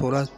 16